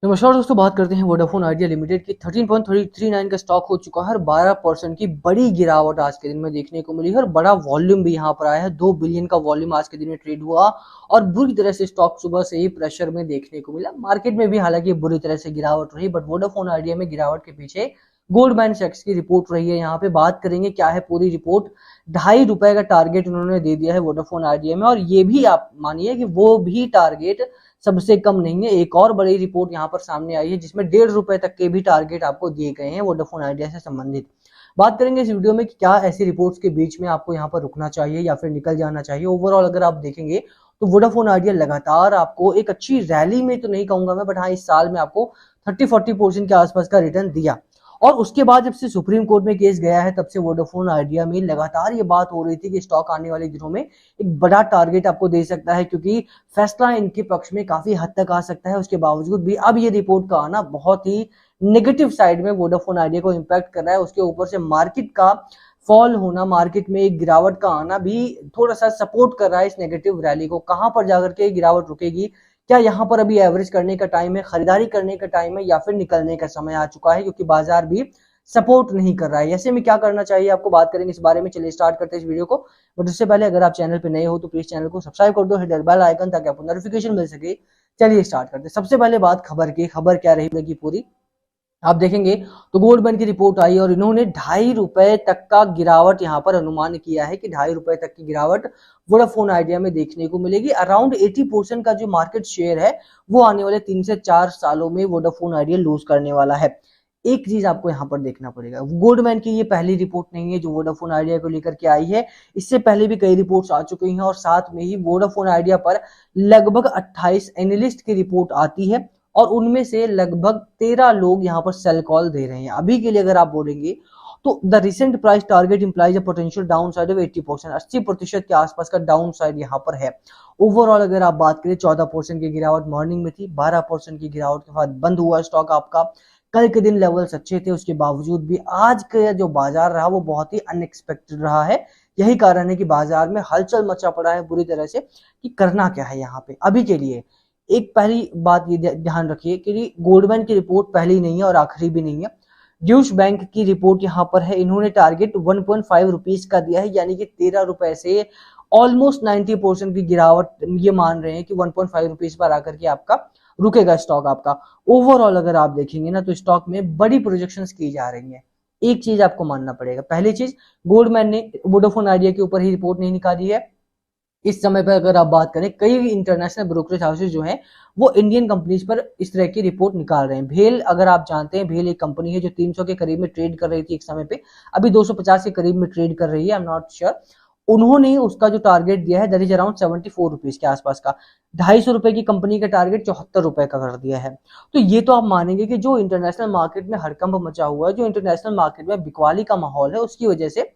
नमस्कार दोस्तों, बात करते हैं वोडाफोन आइडिया लिमिटेड की। 13.39 का स्टॉक हो चुका है और 12% की बड़ी गिरावट आज के दिन में देखने को मिली है और बड़ा वॉल्यूम भी यहां पर आया है। 2 बिलियन का वॉल्यूम आज के दिन में ट्रेड हुआ और बुरी तरह से स्टॉक सुबह से ही प्रेशर में देखने को मिला। मार्केट में भी हालांकि बुरी तरह से गिरावट रही, बट वोडाफोन आइडिया में गिरावट के पीछे गोल्डमैन सैक्स की रिपोर्ट रही है। यहाँ पे बात करेंगे क्या है पूरी रिपोर्ट। ₹2.5 का टारगेट उन्होंने दे दिया है वोडाफोन आइडिया में, और ये भी आप मानिए कि वो भी टारगेट सबसे कम नहीं है। एक और बड़ी रिपोर्ट यहाँ पर सामने आई है जिसमें ₹1.5 तक के भी टारगेट आपको दिए गए हैं वोडाफोन आइडिया से संबंधित। बात करेंगे इस वीडियो में कि क्या ऐसी रिपोर्ट्स के बीच में आपको यहाँ पर रुकना चाहिए या फिर निकल जाना चाहिए। ओवरऑल अगर आप देखेंगे तो वोडाफोन आइडिया लगातार आपको एक अच्छी रैली में तो नहीं कहूंगा मैं, बट हाँ इस साल में आपको 30-40% के आसपास का रिटर्न दिया। और उसके बाद जब से सुप्रीम कोर्ट में केस गया है तब से वोडाफोन आइडिया में लगातार ये बात हो रही थी कि स्टॉक आने वाले दिनों में एक बड़ा टारगेट आपको दे सकता है, क्योंकि फैसला इनके पक्ष में काफी हद तक आ सकता है। उसके बावजूद भी अब ये रिपोर्ट का आना बहुत ही नेगेटिव साइड में वोडाफोन आइडिया को इम्पैक्ट कर रहा है। उसके ऊपर से मार्केट का फॉल होना, मार्केट में एक गिरावट का आना भी थोड़ा सा सपोर्ट कर रहा है इस नेगेटिव रैली को। कहां पर जाकर के गिरावट रुकेगी, क्या यहाँ पर अभी एवरेज करने का टाइम है, खरीदारी करने का टाइम है, या फिर निकलने का समय आ चुका है, क्योंकि बाजार भी सपोर्ट नहीं कर रहा है। ऐसे में क्या करना चाहिए आपको, बात करेंगे इस बारे में। चलिए स्टार्ट करते हैं इस वीडियो को। बट उससे पहले अगर आप चैनल पे नए हो तो प्लीज चैनल को सब्सक्राइब कर दो, हिट बेल आइकन, ताकि आपको नोटिफिकेशन मिल सके। चलिए स्टार्ट करते हैं। सबसे पहले बात खबर की। खबर क्या रही पूरी आप देखेंगे तो गोल्डमैन की रिपोर्ट आई और इन्होंने ₹2.5 तक का गिरावट यहाँ पर अनुमान किया है कि ₹2.5 तक की गिरावट वोडाफोन आइडिया में देखने को मिलेगी। अराउंड 80% का जो मार्केट शेयर है वो आने वाले 3 से 4 सालों में वोडाफोन आइडिया लूज करने वाला है। एक चीज आपको यहाँ पर देखना पड़ेगा, गोल्डमैन की ये पहली रिपोर्ट नहीं है जो वोडाफोन आइडिया को लेकर के आई है। इससे पहले भी कई रिपोर्ट्स आ चुकी हैं और साथ में ही वोडाफोन आइडिया पर लगभग 28 एनालिस्ट की रिपोर्ट आती है और उनमें से लगभग 13 लोग यहाँ पर सेल कॉल दे रहे हैं। अभी के लिए अगर आप बोलेंगे तो the recent price target implies a potential down side of 80%, 80% के आसपास का डाउन साइड यहाँ पर है। ओवरऑल अगर आप बात करें 14% की गिरावट मॉर्निंग में थी, 12% की गिरावट के बाद बंद हुआ स्टॉक आपका। कल के दिन लेवल्स अच्छे थे, उसके बावजूद भी आज का जो बाजार रहा वो बहुत ही अनएक्सपेक्टेड रहा है। यही कारण है कि बाजार में हलचल मचा पड़ा है बुरी तरह से कि करना क्या है यहाँ पे अभी के लिए। एक पहली बात ये ध्यान रखिए कि गोल्डमैन की रिपोर्ट पहली नहीं है और आखिरी भी नहीं है। ड्यूश बैंक की रिपोर्ट यहाँ पर है। इन्होंने टारगेट 1.5 रुपीज का दिया है, यानी कि ₹13 से ऑलमोस्ट 90% की गिरावट ये मान रहे हैं कि 1.5 रुपीज पर आकर के आपका रुकेगा स्टॉक आपका। ओवरऑल अगर आप देखेंगे ना तो स्टॉक में बड़ी प्रोजेक्शंस की जा रही हैं। एक चीज आपको मानना पड़ेगा, पहली चीज गोल्डमैन ने वोडाफोन आइडिया के ऊपर ही रिपोर्ट नहीं निकाली है। इस समय पर अगर आप बात करें कई इंटरनेशनल ब्रोकरेज हाउसेज जो हैं वो इंडियन कंपनीज पर इस तरह की रिपोर्ट निकाल रहे हैं। भेल अगर आप जानते हैं, भेल एक कंपनी है जो 300 के करीब में ट्रेड कर रही थी एक समय पे, अभी 250 के करीब में ट्रेड कर रही है, आई एम नॉट श्योर। उन्होंने उसका जो टारगेट दिया है दैट इज अराउंड 74 रुपीज के आसपास का। ₹250 की कंपनी का टारगेट ₹74 का कर दिया है। तो ये तो आप मानेंगे कि जो इंटरनेशनल मार्केट में हड़कंप मचा हुआ है, जो इंटरनेशनल मार्केट में बिकवाली का माहौल है, उसकी वजह से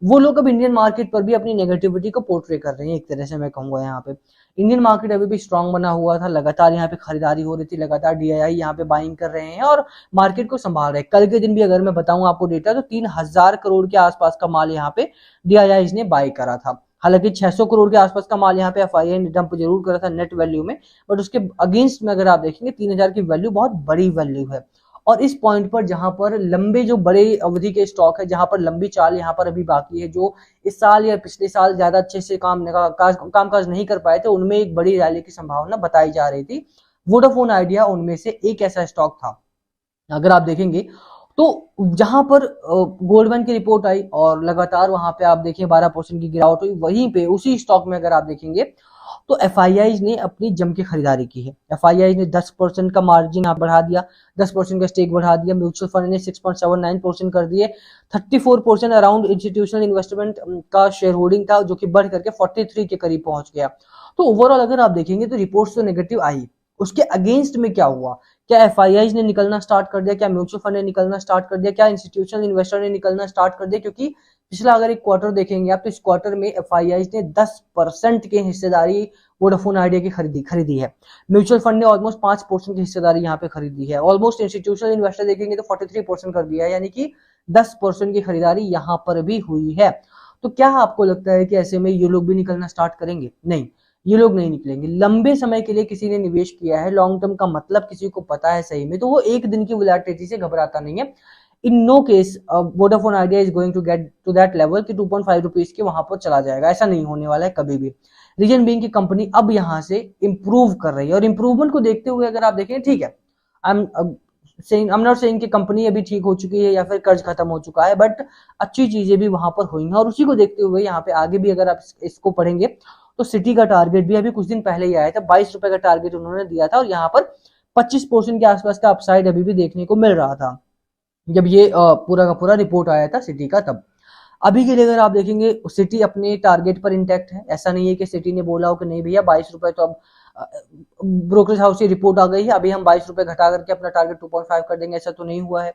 वो लोग अब इंडियन मार्केट पर भी अपनी नेगेटिविटी को पोर्ट्रे कर रहे हैं। एक तरह से मैं कहूंगा यहाँ पे इंडियन मार्केट अभी भी स्ट्रांग बना हुआ था, लगातार यहाँ पे खरीदारी हो रही थी, लगातार डीआईआई यहाँ पे बाइंग कर रहे हैं और मार्केट को संभाल रहे हैं। कल के दिन भी अगर मैं बताऊं आपको डेटा, तो 3000 करोड़ के आसपास का माल यहाँ पे डीआईआई ने बाई करा था। हालांकि 600 करोड़ के आसपास का माल यहाँ पे एफआईआई ने डंप जरूर करा था नेट वैल्यू में, बट उसके अगेंस्ट में अगर आप देखेंगे 3000 की वैल्यू बहुत बड़ी वैल्यू है। और इस पॉइंट पर जहां पर लंबे जो बड़े अवधि के स्टॉक है, जहां पर लंबी चाल यहाँ पर अभी बाकी है, जो इस साल या पिछले साल ज्यादा अच्छे से कामकाज नहीं कर पाए थे, उनमें एक बड़ी रैली की संभावना बताई जा रही थी। वोडाफोन आइडिया उनमें से एक ऐसा स्टॉक था। अगर आप देखेंगे तो जहां पर गोल्डमैन की रिपोर्ट आई और लगातार वहां पे आप देखिए 12% की गिरावट हुई, वहीं पे उसी स्टॉक में अगर आप देखेंगे तो एफआईआई ने अपनी जम के खरीदारी की है। एफआईआई ने 10% का मार्जिन बढ़ा दिया, 10% का स्टेक बढ़ा दिया। म्यूचुअल फंड ने 6.79% कर दिए। 34% अराउंड इंस्टीट्यूशनल इन्वेस्टमेंट का शेयर होल्डिंग था, जो कि बढ़ करके 43 के करीब पहुंच गया। तो ओवरऑल अगर आप देखेंगे तो रिपोर्ट्स तो नेगेटिव आई, उसके अगेंस्ट में क्या हुआ? क्या एफआईआई ने निकलना स्टार्ट कर दिया, क्या म्यूचुअल फंड ने निकलना स्टार्ट कर दिया, क्या इंस्टीट्यूशनल इन्वेस्टर ने निकलना स्टार्ट कर दिया? क्योंकि पिछला अगर एक क्वार्टर देखेंगे आप तो इस क्वार्टर में एफआईआई ने 10% की हिस्सेदारी वोडाफोन आइडिया की खरीदी है। म्यूचुअल फंड ने ऑलमोस्ट 5% की हिस्सेदारी यहाँ पे खरीदी है। ऑलमोस्ट इंस्टीट्यूशनल इन्वेस्टर देखेंगे तो 43% कर दिया है, यानी कि 10% की खरीदारी यहाँ पर भी हुई है। तो क्या आपको लगता है कि ऐसे में ये लोग भी निकलना स्टार्ट करेंगे? नहीं, ये लोग नहीं निकलेंगे। लंबे समय के लिए किसी ने निवेश किया है, लॉन्ग टर्म का मतलब किसी को पता है सही में, तो वो एक दिन की वोलेटिलिटी से घबराता नहीं है। In no case Vodafone Idea is going to get to that level कि 2.5 रुपीज के वहां पर चला जाएगा, ऐसा नहीं होने वाला है कभी भी। रीजन बीइंग की कंपनी अब यहाँ से इंप्रूव कर रही है, और इंप्रूवमेंट को देखते हुए अगर आप देखें, ठीक है, आई एम नॉट सेइंग कि कंपनी अभी ठीक हो चुकी है या फिर कर्ज खत्म हो चुका है, बट अच्छी चीजें भी वहां पर हुई हैं। और उसी को देखते हुए यहाँ पे आगे भी अगर आप इसको पढ़ेंगे तो सिटी का टारगेट भी अभी कुछ दिन पहले ही आया था, 22 रुपए का टारगेट उन्होंने दिया था, और यहाँ पर 25% के आसपास का अपसाइड अभी भी देखने को मिल रहा था जब ये पूरा का पूरा रिपोर्ट आया था सिटी का तब। अभी के लिए अगर आप देखेंगे सिटी अपने टारगेट पर इंटैक्ट है, ऐसा नहीं है कि सिटी ने बोला हो कि नहीं भैया 22 रुपए तो अब ब्रोकरेज हाउस की रिपोर्ट आ गई है, अभी हम 22 रुपए घटा करके अपना टारगेट 2.5 कर देंगे, ऐसा तो नहीं हुआ है।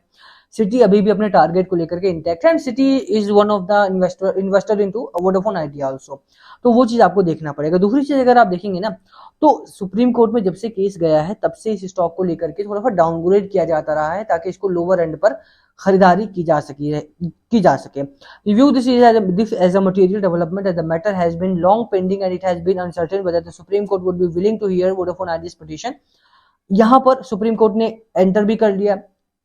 सिटी अभी भी अपने टारगेट को लेकर के इंटैक्ट है, and city is one of the investor into Vodafone idea also, तो वो चीज आपको देखना पड़ेगा। दूसरी चीज अगर आप देखेंगे ना, तो सुप्रीम कोर्ट में जब से केस गया है तब से इस स्टॉक को लेकर के थोड़ा सा डाउनग्रेड किया जाता रहा है, ताकि इसको लोअर एंड पर खरीदारी की जा सके। Review this as a material development, as the matter has been long pending and it has been uncertain whether the Supreme Court would be willing to hear Vodafone Idea's petition। यहाँ पर supreme court ने enter भी कर लिया,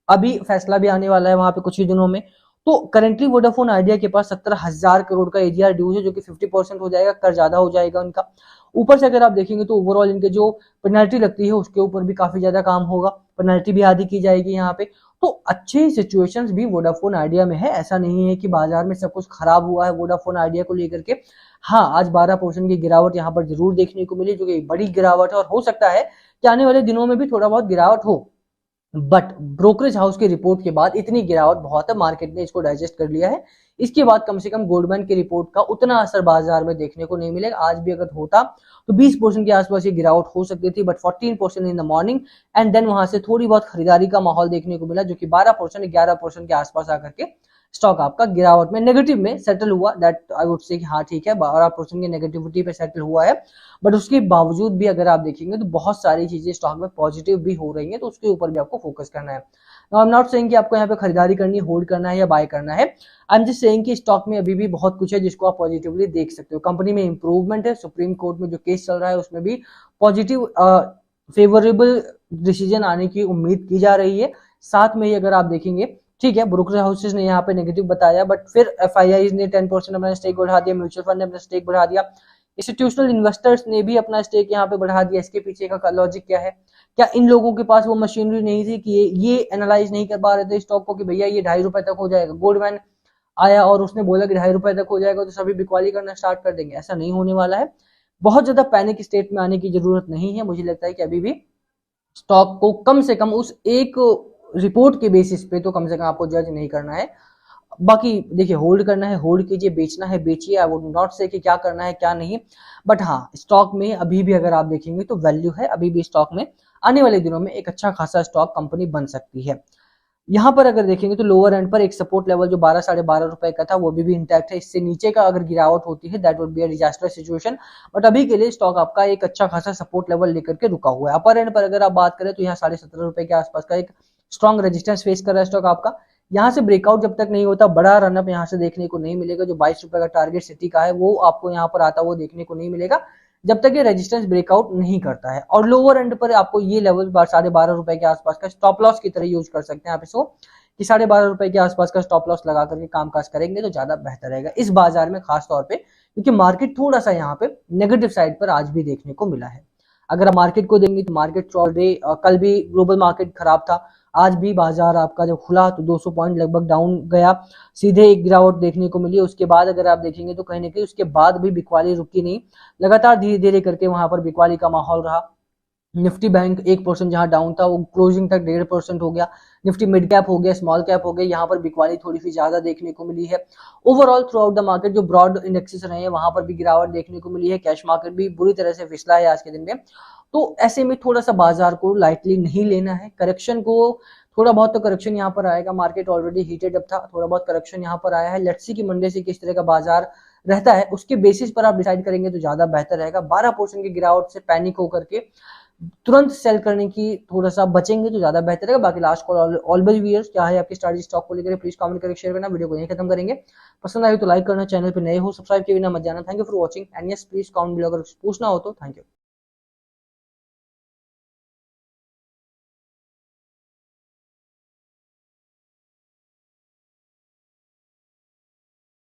अभी फैसला भी आने वाला है वहां पे कुछ ही दिनों में। तो करंटली वोडाफोन आइडिया के पास 17,000 करोड़ का एजीआर ड्यूज है, जो कि 50% हो जाएगा, कर ज्यादा हो जाएगा उनका। ऊपर से अगर आप देखेंगे तो ओवरऑल इनके जो पेनल्टी लगती है उसके ऊपर भी काफी ज्यादा काम होगा, पेनल्टी भी आधी की जाएगी यहाँ पे। तो अच्छी सिचुएशंस भी वोडाफोन आइडिया में है, ऐसा नहीं है कि बाजार में सब कुछ खराब हुआ है वोडाफोन आइडिया को लेकर के। हाँ, आज 12% की गिरावट यहाँ पर जरूर देखने को मिली, जो कि बड़ी गिरावट है, और हो सकता है कि आने वाले दिनों में भी थोड़ा बहुत गिरावट हो, बट ब्रोकरेज हाउस की रिपोर्ट के बाद इतनी गिरावट बहुत है, मार्केट ने इसको डाइजेस्ट कर लिया है। इसके बाद कम से कम गोल्डमैन की रिपोर्ट का उतना असर बाजार में देखने को नहीं मिलेगा। आज भी अगर होता तो 20% के आसपास ये गिरावट हो सकती थी, but 14% in the morning, and then वहां से थोड़ी बहुत खरीदारी का माहौल देखने को मिला, जो कि 12% 11% के आसपास आकर के स्टॉक आपका गिरावट में नेगेटिव में सेटल हुआ। दैट आई वुड से कि हाँ ठीक है, 12% की नेगेटिविटी पे सेटल हुआ है, बट उसके बावजूद भी अगर आप देखेंगे तो बहुत सारी चीजें स्टॉक में पॉजिटिव भी हो रही हैं, तो उसके ऊपर भी आपको फोकस करना है। आई एम नॉट सेइंग कि आपको यहाँ पे खरीदारी करनी, होल्ड करना है या बाय करना है। आई एम जस्ट सेइंग कि स्टॉक में अभी भी बहुत कुछ है जिसको आप पॉजिटिवली देख सकते हो। कंपनी में इंप्रूवमेंट है, सुप्रीम कोर्ट में जो केस चल रहा है उसमें भी पॉजिटिव फेवरेबल डिसीजन आने की उम्मीद की जा रही है। साथ में ही अगर आप देखेंगे, ठीक है, ब्रोकरेज हाउसेस ने यहाँ पे नेगेटिव बताया, बट फिर एफआईआई ने 10% अपना स्टेक बढ़ा दिया, म्यूचुअल फंड ने अपना स्टेक बढ़ा दिया, इंस्टीट्यूशनल इन्वेस्टर्स ने भी अपना स्टेक यहाँ पे बढ़ा दिया। इसके पीछे का लॉजिक क्या है? क्या इन लोगों के पास वो मशीनरी नहीं थी कि ये एनालाइज नहीं कर पा रहे थे स्टॉक को कि भैया ये 2.5 रुपए तक हो जाएगा? गोल्डमैन आया और उसने बोला कि 2.5 रुपए तक हो जाएगा तो सभी बिकवाली करना स्टार्ट कर देंगे? ऐसा नहीं होने वाला है। बहुत ज्यादा पैनिक स्टेट में आने की जरूरत नहीं है। मुझे लगता है कि अभी भी स्टॉक को कम से कम उस एक रिपोर्ट के बेसिस पे तो कम से कम आपको जज नहीं करना है। बाकी देखिए, होल्ड करना है होल्ड कीजिए, बेचना है बेचिए। आई वुड नॉट से कि क्या करना है क्या नहीं, बट हाँ, स्टॉक में अभी भी अगर आप देखेंगे तो वैल्यू है, अभी भी स्टॉक में आने वाले दिनों में एक अच्छा खासा स्टॉक कंपनी बन सकती है। यहाँ पर अगर देखेंगे तो लोअर एंड पर एक सपोर्ट लेवल जो 12 साढ़े 12 रुपए का था वो भी इंटैक्ट है। इससे नीचे का अगर गिरावट होती है that would be a disaster situation, but अभी के लिए स्टॉक आपका एक अच्छा खासा सपोर्ट लेवल लेकर के रुका हुआ है। अपर एंड पर अगर आप बात करें तो यहाँ 17.5 रुपए के आसपास का एक स्ट्रॉन्ग रेजिस्टेंस फेस कर रहा है स्टॉक आपका। यहाँ से ब्रेकआउट जब तक नहीं होता, बड़ा रनअप यहाँ से देखने को नहीं मिलेगा। जो 22 रुपए का टारगेट सिटी का है वो आपको यहाँ पर आता हुआ देखने को नहीं मिलेगा जब तक ये रेजिस्टेंस ब्रेकआउट नहीं करता है। और लोअर एंड पर आपको ये लेवल 12.5 रुपए के आसपास का स्टॉप लॉस की तरह यूज कर सकते हैं आप इसको, कि 12.5 रुपए के आसपास का स्टॉप लॉस लगा करके कामकाज करेंगे तो ज्यादा बेहतर रहेगा इस बाजार में, खास तौर पे क्योंकि मार्केट थोड़ा सा यहाँ पे नेगेटिव साइड पर आज भी देखने को मिला है। अगर आप मार्केट को देंगे तो मार्केट कल भी ग्लोबल मार्केट खराब था, आज भी बाजार आपका जब खुला तो 200 पॉइंट लगभग डाउन गया, सीधे एक गिरावट देखने को मिली। उसके बाद अगर आप देखेंगे तो कहीं ना कहीं उसके बाद भी बिकवाली रुकी नहीं, लगातार धीरे धीरे करके वहां पर बिकवाली का माहौल रहा। निफ्टी बैंक 1% जहां डाउन था वो क्लोजिंग तक 1.5% हो गया। निफ्टी मिड कैप हो गया, स्मॉल कैप हो गया, यहाँ पर बिकवाली थोड़ी सी ज्यादा देखने को मिली है। Overall through out the market जो ब्रॉड इंडेक्सेस रहे हैं वहां पर भी गिरावट देखने को मिली है। कैश मार्केट भी बुरी तरह से फिसला है आज के दिन में, तो ऐसे में थोड़ा सा बाजार को लाइटली नहीं लेना है। करेक्शन को थोड़ा बहुत तो करेक्शन यहाँ पर आएगा, मार्केट ऑलरेडी हीटेड अप था, थोड़ा बहुत करेक्शन यहाँ पर आया है। लेट्स सी कि मंडे से किस तरह का बाजार रहता है, उसके बेसिस पर आप डिसाइड करेंगे तो ज्यादा बेहतर रहेगा। 12% की गिरावट से पैनिक होकर के तुरंत सेल करने की थोड़ा सा बचेंगे तो ज्यादा बेहतर है। बाकी लास्ट कॉल ऑलवेज वियर्स, क्या है आपकी स्ट्रैटेजी स्टॉक को लेकर, प्लीज कमेंट करके शेयर करना। वीडियो को यहीं खत्म करेंगे। पसंद आए तो लाइक करना, चैनल पे नए हो सब्सक्राइब किए बिना मत जाना। Thank you for watching and yes please comment below अगर पूछना हो तो। Thank you.